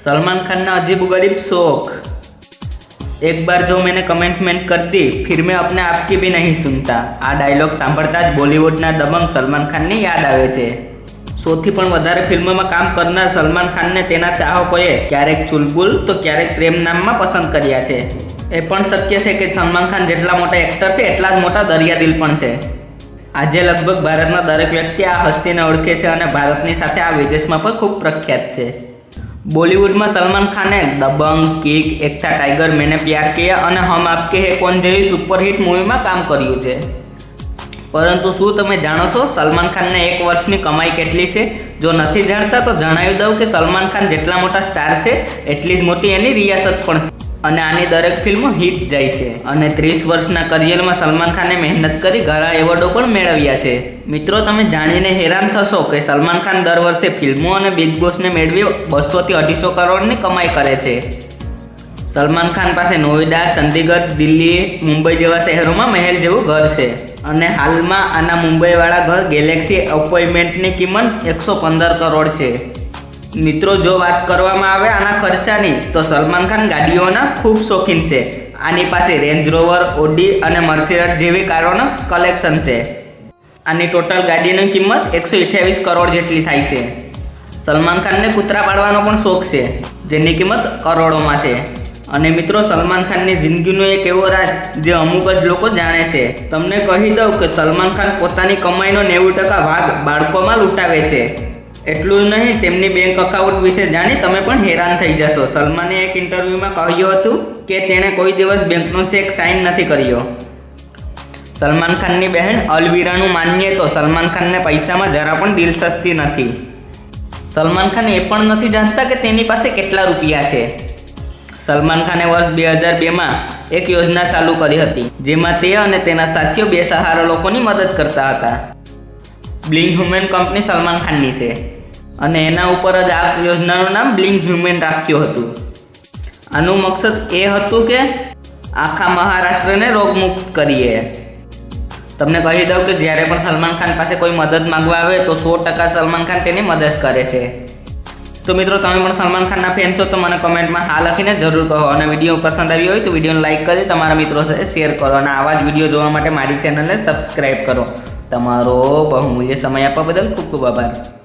सलमान खान ना अजीब गरीब शौक। एक बार जो मैंने कमेंट कर दी फिर मैं अपने आप की भी नहीं सुनता। आ डायलॉग सांभळता ज बॉलीवूडना दबंग सलमान खान ने याद आवे छे। सौथी पण वधारे फिल्मों में काम करनार सलमान खान ने तेना चाहकोए क्यारेक चुलबुल तो क्यारेक प्रेम नाम में पसंद कर्या छे। ए पण सत्य छे के सलमान खान जेटला मोटा एक्टर छे एटला ज मोटा दरियादिल पण छे। आजे लगभग भारतना दरेक व्यक्ति आ हस्तीने ओळखे छे अने भारतनी साथे आ विदेशमां पण खूब प्रख्यात छे। बॉलीवुड में सलमान खाने दबंग, किक, एक था टाइगर, मैंने प्यार किया और हम आपके है कौन जेवी सुपरहिट मूवी में काम कर्યું છે। परंतु शू तमे जाणो छो सलमान खान ने एक वर्षनी कमाई केटली छे? जो नहीं जाणता तो जणावी दऊं के सलमान खान जेटला मोटा स्टार छे एटली ज मोटी एनी रियासत पण छे અને આની દરેક ફિલ્મો હિટ જાય છે। અને 30 વર્ષના કરિયરમાં સલમાન ખાને મહેનત કરી ઘણા એવોર્ડો પણ મેળવ્યા છે। મિત્રો તમે જાણીને હેરાન થશો કે સલમાન ખાન દર વર્ષે ફિલ્મો અને બિગ બોસને મેળવી 200 થી 250 કરોડની કમાઈ કરે છે। સલમાન ખાન પાસે નોઈડા, ચંદીગઢ, દિલ્હી, મુંબઈ જેવા શહેરોમાં મહેલ જેવું ઘર છે અને હાલમાં આના મુંબઈવાળા ઘર ગેલેક્સી અપાર્ટમેન્ટની કિંમત 115 કરોડ છે। मित्रों जो बात करवामां आवे आना खर्चानी तो सलमान खान गाड़ीओना खूब शौकीन है। आनी पासे रेंज रोवर, ओडी और मर्सिडीज जेवी कारों कलेक्शन है। आनी टोटल गाड़ीनी किंमत 128 करोड़ जेटली थाय छे। सलमान खान ने कूतरा पाळवानो पण शौक है जेनी किंमत करोड़ों में है। अने मित्रों सलमान खान की जिंदगीनो एक एवो राज जे अमुक ज लोको जाणे छे। तमने कही दऊं के सलमान खान पोतानी कमाईनो 90% भाग बाळकोमां लूंटावे छे। एटलू ज नहीं तेमनी बैंक अकाउंट विषे जाणी तमे पण हैरान थई जशो। सलमाने एक इंटरव्यू में कह्युं हतुं के तेणे कोई दिवस बेंकनो चेक साइन नहीं कर्यो। सलमान खान की बहन अलवीरानु मानीए तो सलमान खान ने पैसा में जरा पण दिलचस्पी नहीं। सलमान खान ए पण नहीं जानता कि तेनी पासे केटला रुपया छे। सलमान खाने वर्ष 2002 में एक योजना चालू करी हती जेमां ते अने तेना साथीओ बेसहारा लोकोनी मदद करता हता। ब्लिंग ह्यूमन कंपनी सलमान खाननी छे અને એના ઉપર જ આ યોજનાનું નામ બ્લિંગ હ્યુમન રાખ્યું હતું। આનું મકસદ એ હતું કે આખા મહારાષ્ટ્રને રોગમુક્ત કરીએ। તમને કહી દઉં કે જ્યારે પણ સલમાન ખાન પાસે કોઈ મદદ માંગવા આવે તો 100% સલમાન ખાન તેની મદદ કરે છે। તો મિત્રો તમે પણ સલમાન ખાનના ફેન છો તો મને કમેન્ટમાં હા લખીને જરૂર કહો અને વિડીયો પસંદ આવ્યો હોય તો વિડીયોને લાઇક કરી તમારા મિત્રો સાથે શેર કરો અને આવા જ વિડીયો જોવા માટે મારી ચેનલને સબસ્ક્રાઇબ કરો। તમારો બહુમૂલ્ય સમય આપવા બદલ ખૂબ ખૂબ આભાર।